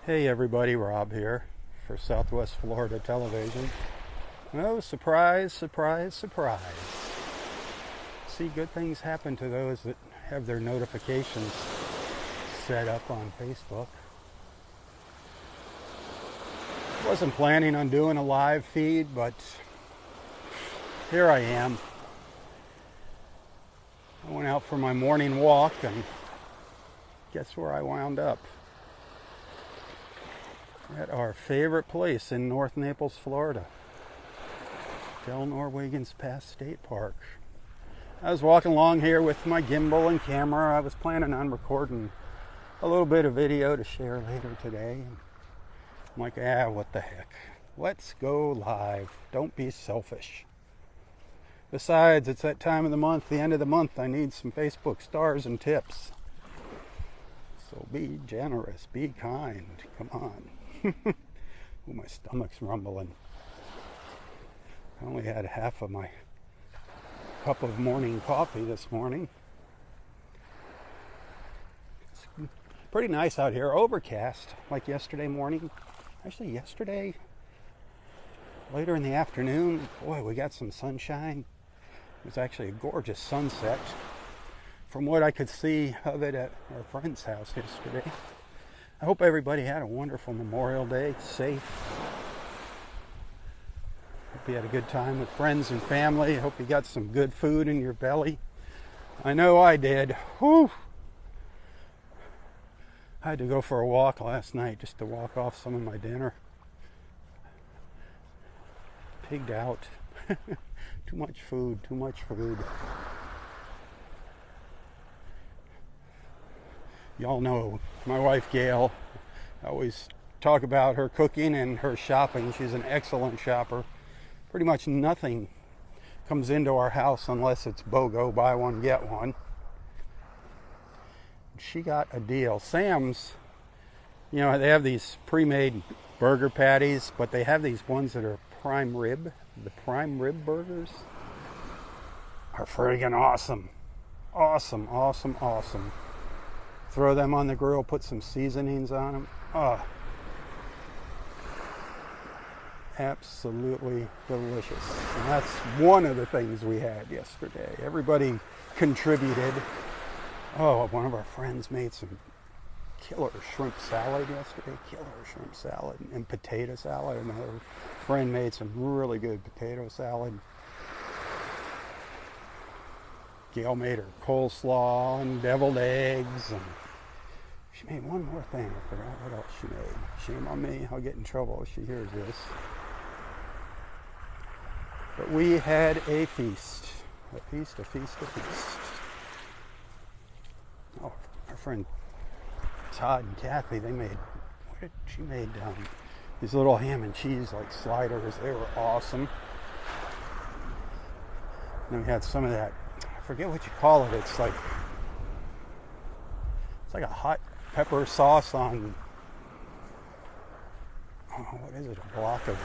Hey everybody, Rob here for Southwest Florida Television. Oh, surprise, surprise, surprise. See, good things happen to those that have their notifications set up on Facebook. Wasn't planning on doing a live feed, but here I am. I went out for my morning walk and guess where I wound up? At our favorite place in North Naples, Florida, Delnor-Wiggins State Park. I was walking along here with my gimbal and camera. I was planning on recording a little bit of video to share later today. I'm like, what the heck? Let's go live. Don't be selfish. Besides, it's that time of the month, the end of the month. I need some Facebook stars and tips. So be generous, be kind. Come on. Ooh, my stomach's rumbling. I only had half of my cup of morning coffee this morning. It's pretty nice out here. Overcast, like yesterday morning. Actually, yesterday, later in the afternoon, boy, we got some sunshine. It was actually a gorgeous sunset from what I could see of it at our friend's house yesterday. I hope everybody had a wonderful Memorial Day, safe. Hope you had a good time with friends and family. Hope you got some good food in your belly. I know I did. Whew. I had to go for a walk last night just to walk off some of my dinner. Pigged out. Too much food, too much food. Y'all know my wife Gail. I always talk about her cooking and her shopping. She's an excellent shopper. Pretty much nothing comes into our house unless it's BOGO, buy one, get one. She got a deal. Sam's, you know, they have these pre-made burger patties, but they have these ones that are prime rib. The prime rib burgers are friggin' awesome. Awesome, awesome, awesome. Throw them on the grill, put some seasonings on them. Oh, absolutely delicious. And that's one of the things we had yesterday. Everybody contributed. Oh, one of our friends made some killer shrimp salad yesterday. Killer shrimp salad and potato salad. Another friend made some really good potato salad. Gail made her coleslaw and deviled eggs, and she made one more thing. I forgot what else she made. Shame on me. I'll get in trouble if she hears this. But we had a feast. A feast, a feast, a feast. Oh, our friend Todd and Kathy, she made these little ham and cheese like sliders. They were awesome. And then we had some of that, I forget what you call it. It's like a hot pepper sauce on, what is it? A block of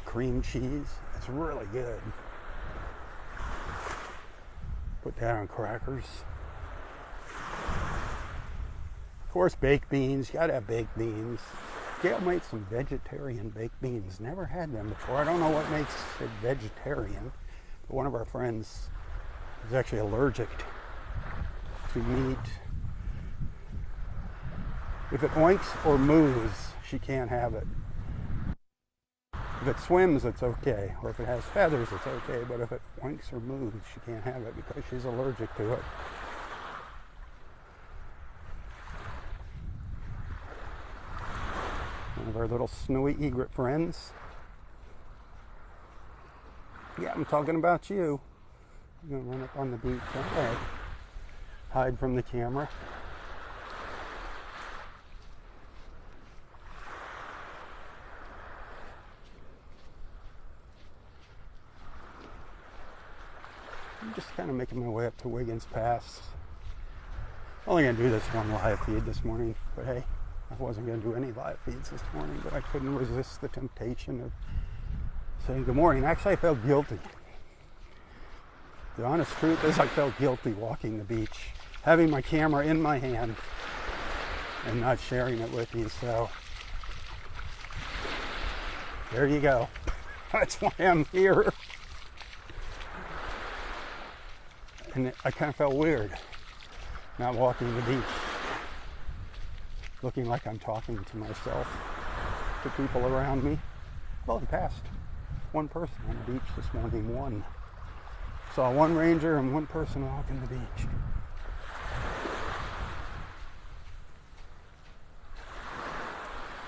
cream cheese. It's really good. Put that on crackers. Of course, baked beans. You gotta have baked beans. Gail made some vegetarian baked beans. Never had them before. I don't know what makes it vegetarian. But one of our friends is actually allergic to meat. If it oinks or moves, she can't have it. If it swims, it's okay. Or if it has feathers, it's okay. But if it oinks or moves, she can't have it because she's allergic to it. One of our little snowy egret friends. Yeah, I'm talking about you. I'm going to run up on the beach. Okay. Hide from the camera. I'm just kind of making my way up to Wiggins Pass. Only going to do this one live feed this morning, but hey, I wasn't going to do any live feeds this morning, but I couldn't resist the temptation of saying good morning. Actually, I felt guilty. The honest truth is I felt guilty walking the beach, having my camera in my hand and not sharing it with you. So there you go. That's why I'm here. And I kind of felt weird not walking the beach, looking like I'm talking to myself, to people around me. Well, I passed one person on the beach this morning, one. Saw one ranger and one person walking the beach.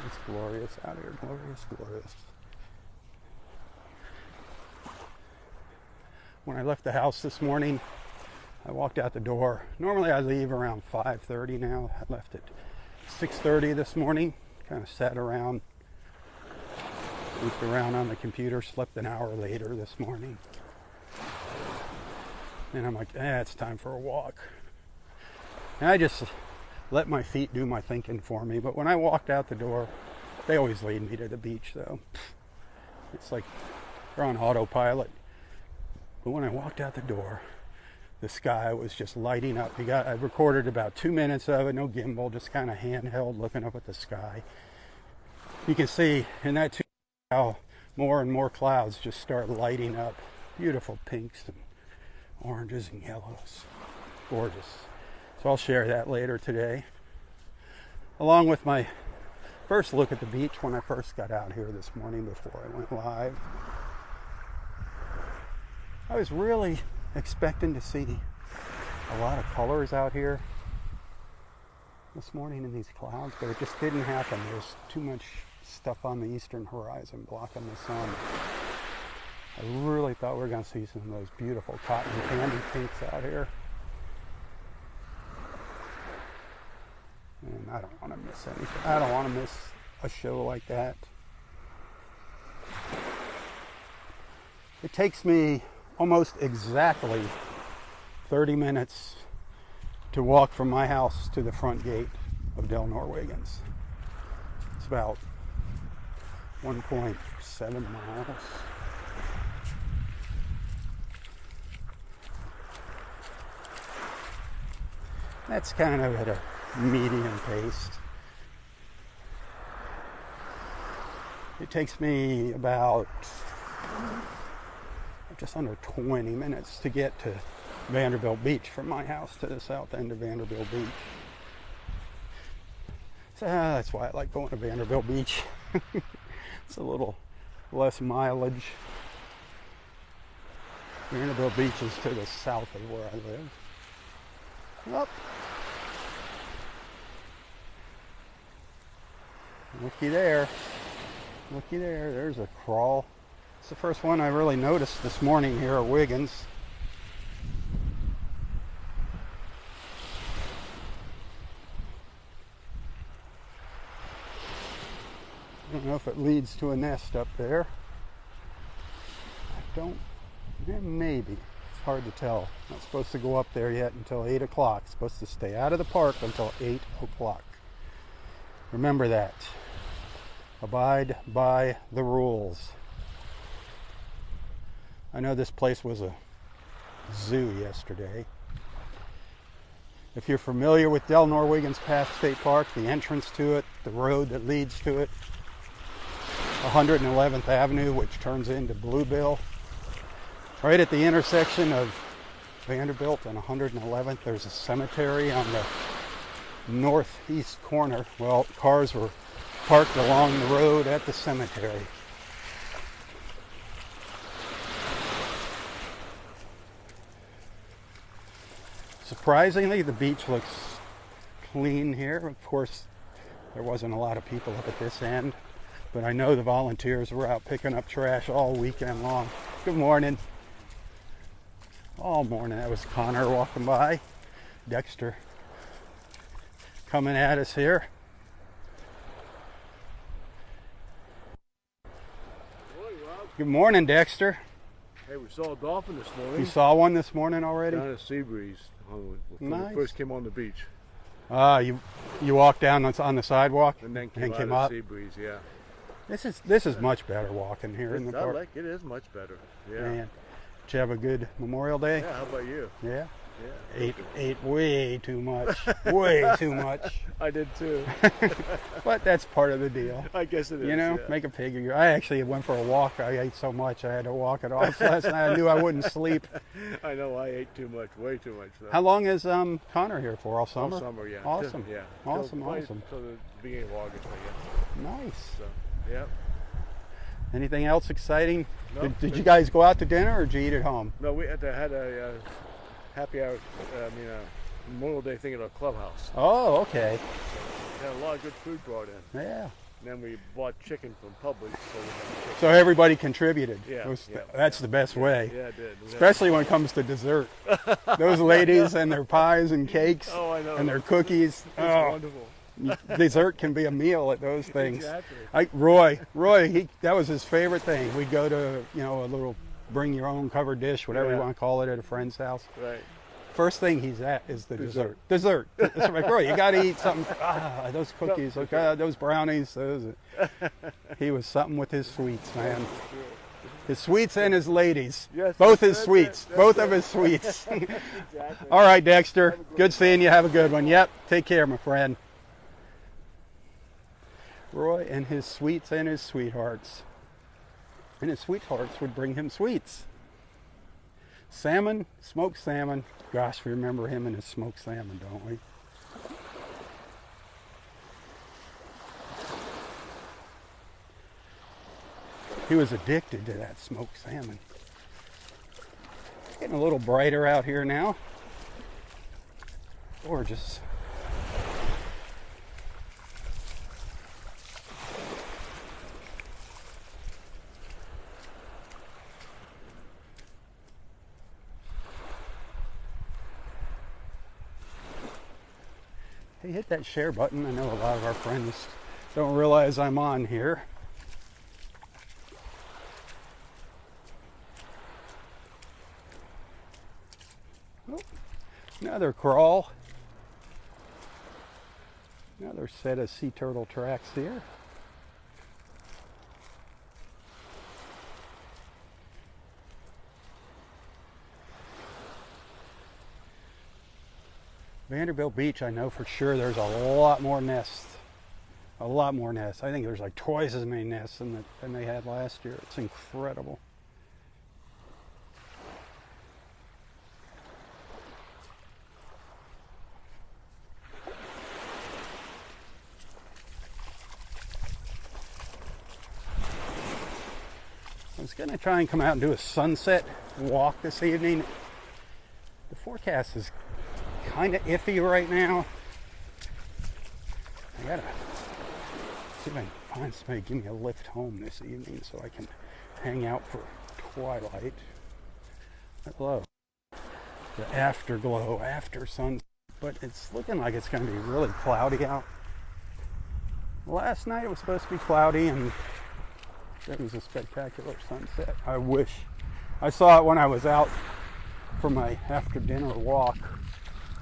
It's glorious out here, glorious, glorious. When I left the house this morning, I walked out the door. Normally I leave around 5:30 now. I left at 6:30 this morning. Kind of sat around, goofed around on the computer, slept an hour later this morning. And I'm like, it's time for a walk. And I just let my feet do my thinking for me. But when I walked out the door, they always lead me to the beach, though. It's like they're on autopilot. But when I walked out the door, the sky was just lighting up. I recorded about 2 minutes of it, no gimbal, just kind of handheld, looking up at the sky. You can see in that 2 minutes how more and more clouds just start lighting up. Beautiful pinks and oranges and yellows. Gorgeous. So I'll share that later today, along with my first look at the beach when I first got out here this morning before I went live. I was really expecting to see a lot of colors out here this morning in these clouds, but it just didn't happen. There's too much stuff on the eastern horizon blocking the sun. I really thought we were going to see some of those beautiful cotton candy pinks out here. And I don't want to miss anything. I don't want to miss a show like that. It takes me almost exactly 30 minutes to walk from my house to the front gate of Delnor-Wiggins. It's about 1.7 miles. That's kind of at a medium pace. It takes me about just under 20 minutes to get to Vanderbilt Beach from my house to the south end of Vanderbilt Beach. So that's why I like going to Vanderbilt Beach. It's a little less mileage. Vanderbilt Beach is to the south of where I live. Up. Looky there. Looky there. There's a crawl. It's the first one I really noticed this morning here at Wiggins. I don't know if it leads to a nest up there. Maybe. It's hard to tell. Not supposed to go up there yet until 8 o'clock. Supposed to stay out of the park until 8 o'clock. Remember that. Abide by the rules. I know this place was a zoo yesterday. If you're familiar with Delnor-Wiggins Path State Park, the entrance to it, the road that leads to it, 111th Avenue, which turns into Bluebill, right at the intersection of Vanderbilt and 111th, there's a cemetery on the northeast corner. Well, cars were parked along the road at the cemetery. Surprisingly, the beach looks clean here. Of course, there wasn't a lot of people up at this end, but I know the volunteers were out picking up trash all weekend long. Good morning. All morning. That was Connor walking by. Dexter coming at us here. Morning, Rob. Good morning, Dexter. Hey, we saw a dolphin this morning. You saw one this morning already? Down at Seabreeze when Nice. we first came on the beach. You walked down on the sidewalk And then came and out up. of Seabreeze, yeah. This is much better walking here in the park. It is much better. Yeah. Man, did you have a good Memorial Day? Yeah, how about you? Yeah, Yeah. Ate way too much. Way too much. I did too. But that's part of the deal. I guess it is. You know, yeah. make a pig of your. I actually went for a walk. I ate so much I had to walk it off last night. I knew I wouldn't sleep. I know I ate too much, way too much. Though. How long is Connor here for? All summer? All summer, yeah. Awesome. Yeah. Awesome, Till awesome. the beginning of August, I guess. Nice. So, yeah. Anything else exciting? No, Did you guys go out to dinner or did you eat at home? No, we had a happy hour, Memorial Day thing at our clubhouse. Oh, okay. We had a lot of good food brought in. Yeah. And then we bought chicken from Publix. So everybody contributed. Yeah, That's the best way. Yeah, it did. Especially when it comes to dessert. Those ladies and their pies and cakes Oh, I know. and their cookies. It's wonderful. Dessert can be a meal at those things. Exactly. Roy, that was his favorite thing. We'd go to, a little bring your own covered dish, whatever you want to call it, at a friend's house. Right. First thing he's at is the dessert. That's like, Roy, you got to eat something. Those cookies, those brownies. He was something with his sweets, man. His sweets and his ladies. Yes, both his sweets. Both of his sweets. Exactly. All right, Dexter. Good seeing you. Have a good one. Yep. Take care, my friend. Roy and his sweets and his sweethearts. And his sweethearts would bring him sweets. Salmon, smoked salmon. Gosh, we remember him and his smoked salmon, don't we? He was addicted to that smoked salmon. Getting a little brighter out here now. Gorgeous. Hey, hit that share button. I know a lot of our friends don't realize I'm on here. Oh, another crawl. Another set of sea turtle tracks here. Vanderbilt Beach, I know for sure there's a lot more nests. A lot more nests. I think there's like twice as many nests than they had last year. It's incredible. I was going to try and come out and do a sunset walk this evening. The forecast is kind of iffy right now. I gotta see if I can find somebody to give me a lift home this evening so I can hang out for twilight. Hello. The afterglow, after sunset. But it's looking like it's going to be really cloudy out. Last night it was supposed to be cloudy and it was a spectacular sunset. I wish. I saw it when I was out for my after dinner walk.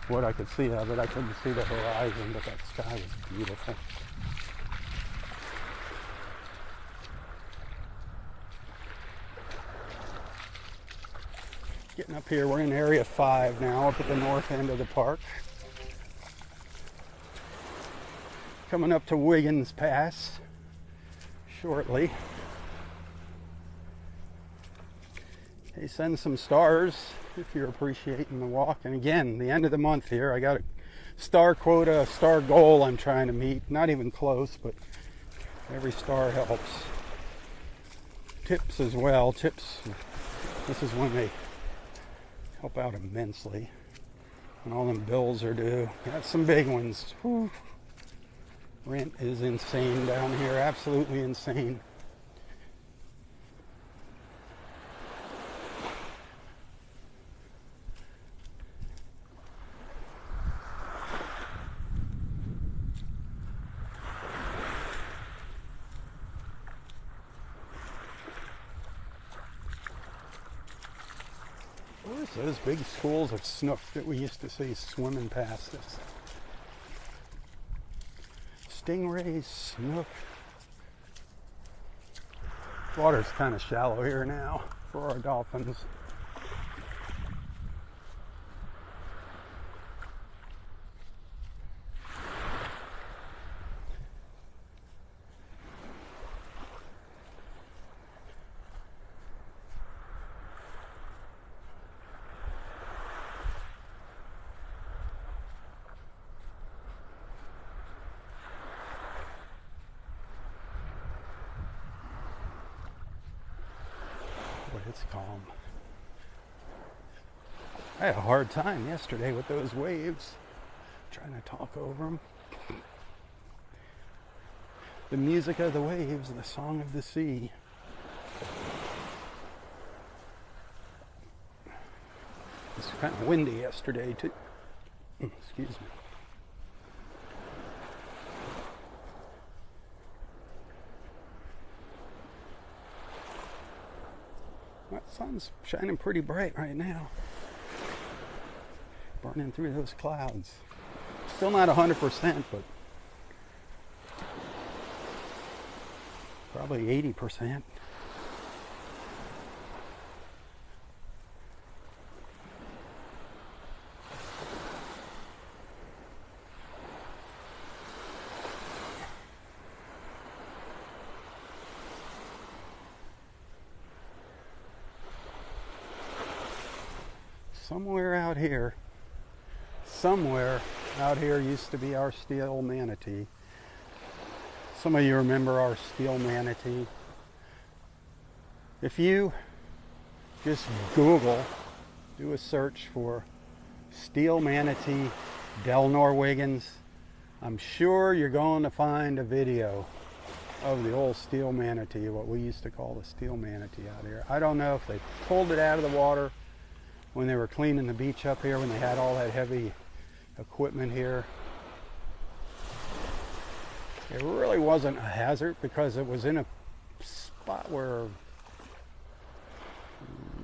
What I could see of it. I couldn't see the horizon, but that sky was beautiful. Getting up here, we're in Area 5 now, up at the north end of the park. Coming up to Wiggins Pass shortly. Hey, send some stars if you're appreciating the walk. And again, the end of the month here, I got a star quota, a star goal I'm trying to meet. Not even close, but every star helps. Tips as well. Tips, this is when they help out immensely. And all them bills are due. Got some big ones. Whew. Rent is insane down here, absolutely insane. Where's those big schools of snook that we used to see swimming past us? Stingrays, snook. Water's kind of shallow here now for our dolphins. it's calm. I had a hard time yesterday with those waves, trying to talk over them. The music of the waves, the song of the sea. It's kind of windy yesterday too. Excuse me. That sun's shining pretty bright right now. Burning through those clouds. Still not 100%, but probably 80%. Somewhere out here used to be our steel manatee. Some of you remember our steel manatee. If you just Google, do a search for steel manatee Delnor-Wiggins, I'm sure you're going to find a video of the old steel manatee, what we used to call the steel manatee out here. I don't know if they pulled it out of the water when they were cleaning the beach up here, when they had all that heavy equipment here. It really wasn't a hazard because it was in a spot where,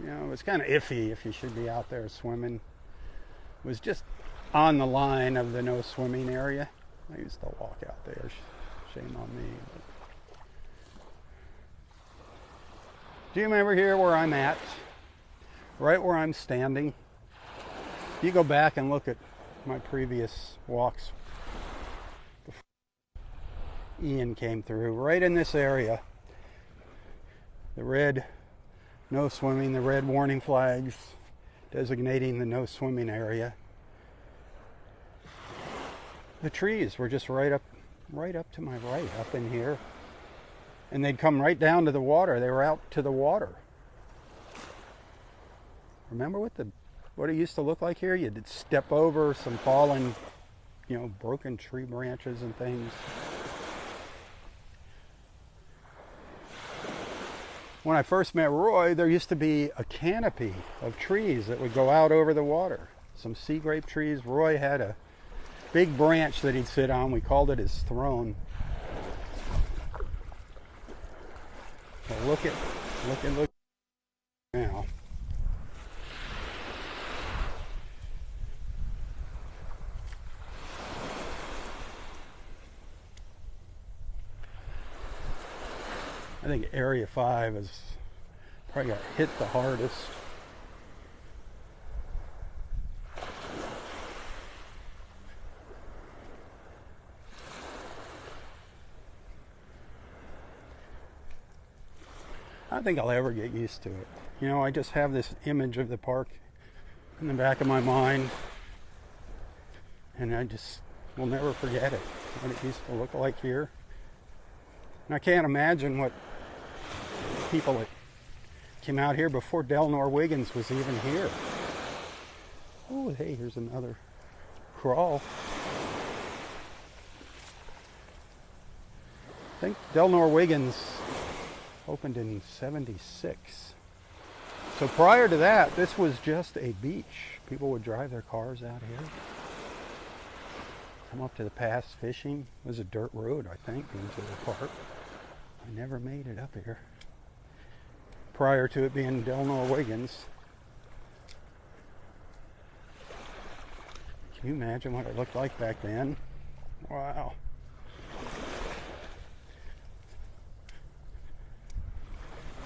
you know, it's kind of iffy if you should be out there swimming. It was just on the line of the no swimming area. I used to walk out there. Shame on me. But do you remember here where I'm at? Right where I'm standing. You go back and look at my previous walks before Ian came through. Right in this area, the red no swimming, the red warning flags designating the no swimming area. The trees were just right up to my right, up in here. And they'd come right down to the water. They were out to the water. Remember what it used to look like here? You'd step over some fallen, you know, broken tree branches and things. When I first met Roy, there used to be a canopy of trees that would go out over the water. Some sea grape trees. Roy had a big branch that he'd sit on. We called it his throne. So look now. I think Area 5 has probably got hit the hardest. I don't think I'll ever get used to it. You know, I just have this image of the park in the back of my mind, and I just will never forget it, what it used to look like here. And I can't imagine what people that came out here before Delnor-Wiggins was even here. Oh, hey, here's another crawl. I think Delnor-Wiggins opened in '76. So prior to that, this was just a beach. People would drive their cars out here, come up to the pass fishing. It was a dirt road, I think, into the park. I never made it up here prior to it being Delnor-Wiggins. Can you imagine what it looked like back then? Wow.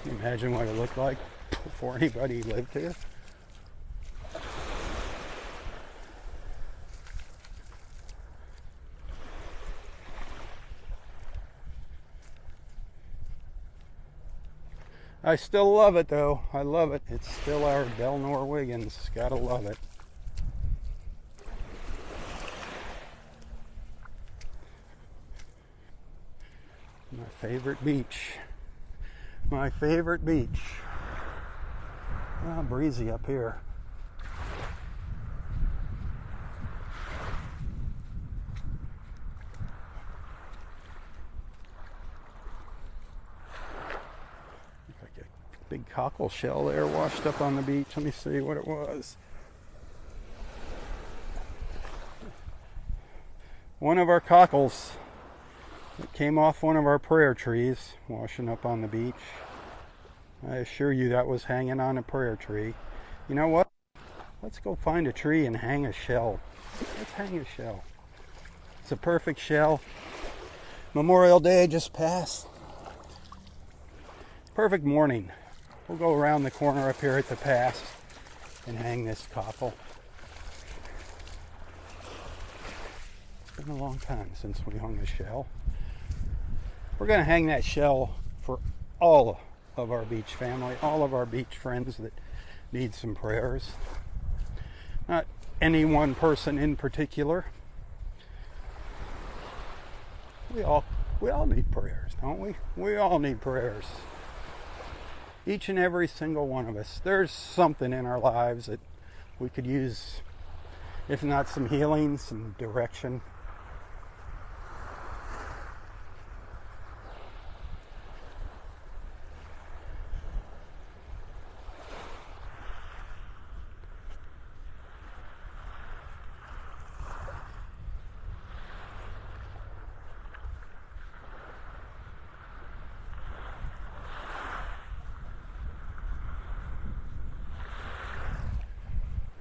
Can you imagine what it looked like before anybody lived here? I still love it though. I love it. It's still our Delnor-Wiggins. Gotta love it. My favorite beach. My favorite beach. Breezy up here. Like a big cockle shell there washed up on the beach. Let me see what it was. One of our cockles that came off one of our prayer trees washing up on the beach. I assure you that was hanging on a prayer tree. You know what? Let's go find a tree and hang a shell. Let's hang a shell. It's a perfect shell. Memorial Day just passed. Perfect morning. We'll go around the corner up here at the pass and hang this cockle. It's been a long time since we hung a shell. We're going to hang that shell for all of our beach family, all of our beach friends that need some prayers. Not any one person in particular. We all need prayers, don't we? We all need prayers. Each and every single one of us. There's something in our lives that we could use, if not some healing, some direction.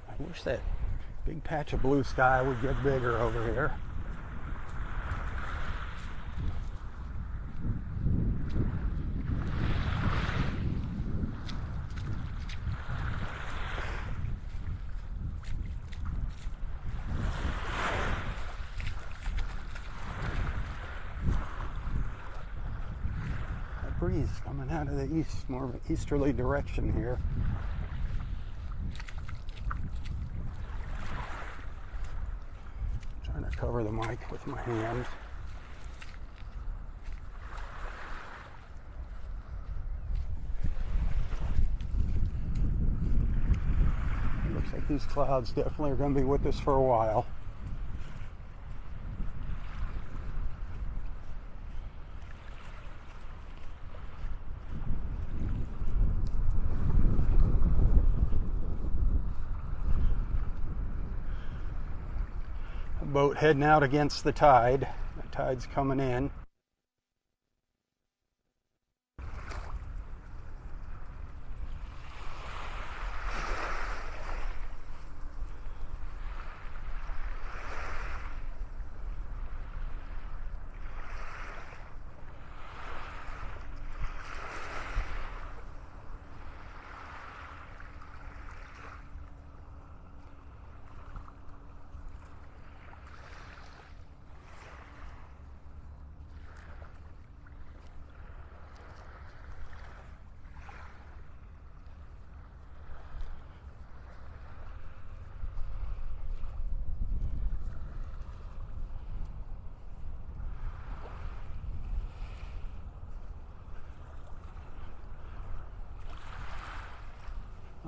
I wish that big patch of blue sky would get bigger over here. That breeze coming out of the east, more of an easterly direction here. To cover the mic with my hand. It looks like these clouds definitely are going to be with us for a while. Boat heading out against the tide. The tide's coming in.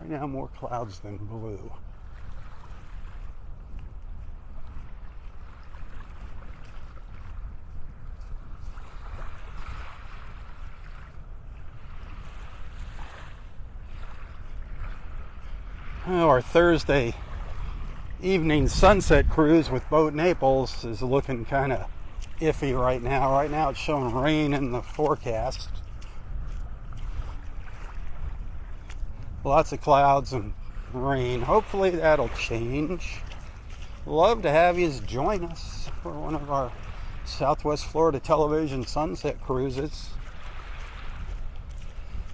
Right now, more clouds than blue. Well, our Thursday evening sunset cruise with Boat Naples is looking kind of iffy right now. Right now, it's showing rain in the forecast. Lots of clouds and rain. Hopefully that'll change. Love to have you join us for one of our Southwest Florida television sunset cruises.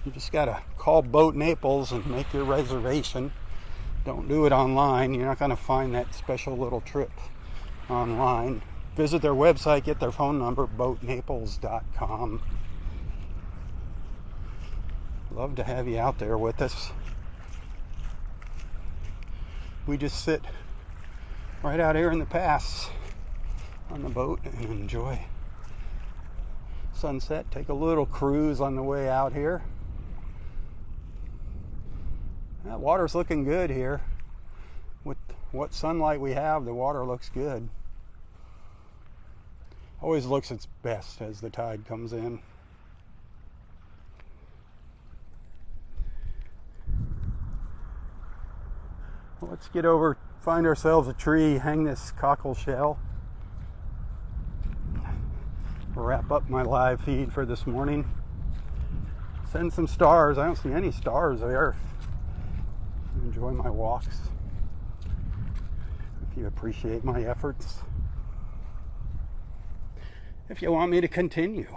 You just gotta call Boat Naples and make your reservation. Don't do it online. You're not gonna find that special little trip online. Visit their website, get their phone number, boatnaples.com. Love to have you out there with us. We just sit right out here in the pass on the boat and enjoy sunset. Take a little cruise on the way out here. That water's looking good here. With what sunlight we have, the water looks good. Always looks its best as the tide comes in. Well, let's get over, find ourselves a tree, hang this cockle shell. Wrap up my live feed for this morning. Send some stars. I don't see any stars there. Enjoy my walks. If you appreciate my efforts. If you want me to continue.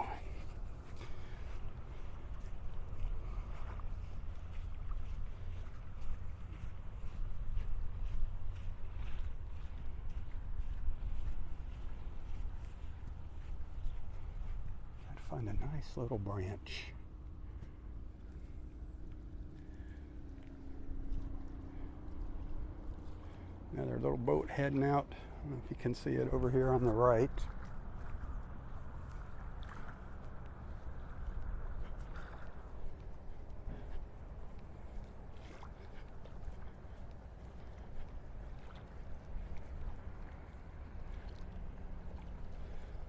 I'd find a nice little branch. Another little boat heading out. I don't know if you can see it over here on the right.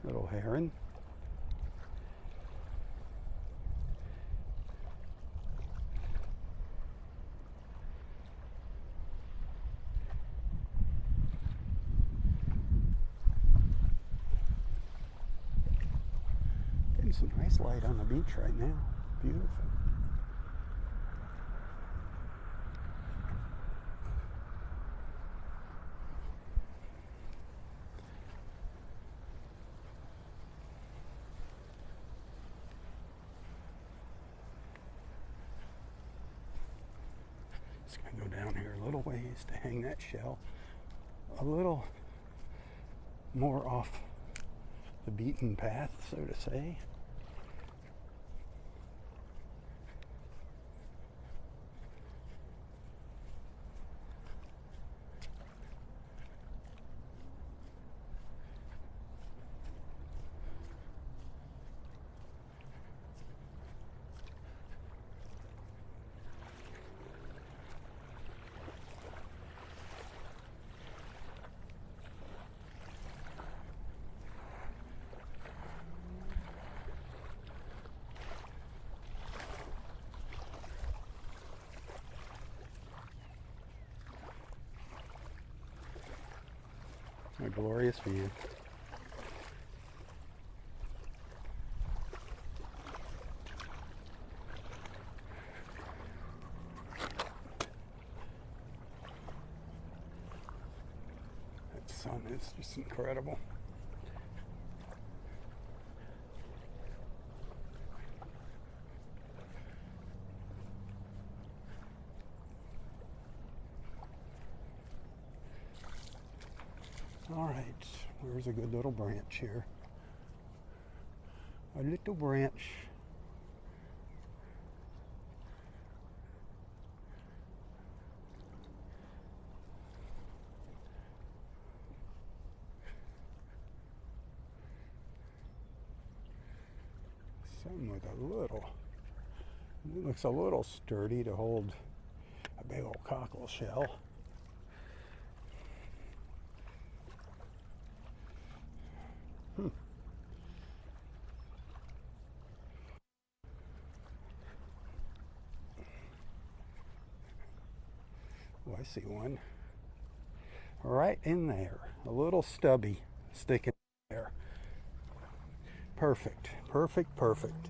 Little heron. Getting some nice light on the beach right now. Beautiful. Just gonna go down here a little ways to hang that shell a little more off the beaten path, so to say. A glorious view. That sun is just incredible. All right, where's a good little branch here? A little branch. Something with a little, it looks a little sturdy to hold a big old cockle shell. Oh, I see one. Right in there. A little stubby sticking there. Perfect. Perfect, perfect.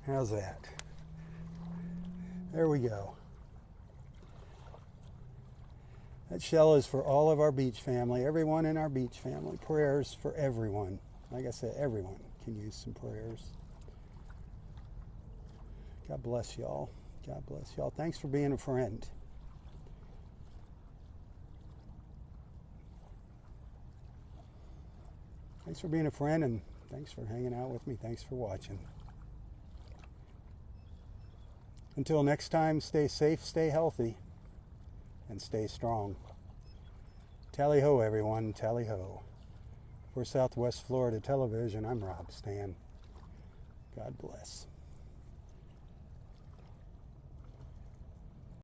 How's that? There we go. That shell is for all of our beach family, everyone in our beach family. Prayers for everyone. Like I said, everyone can use some prayers. God bless y'all. God bless y'all. Thanks for being a friend. Thanks for being a friend, and thanks for hanging out with me. Thanks for watching. Until next time, stay safe, stay healthy, and stay strong. Tally-ho, everyone. Tally-ho. For Southwest Florida Television, I'm Robb Stan. God bless.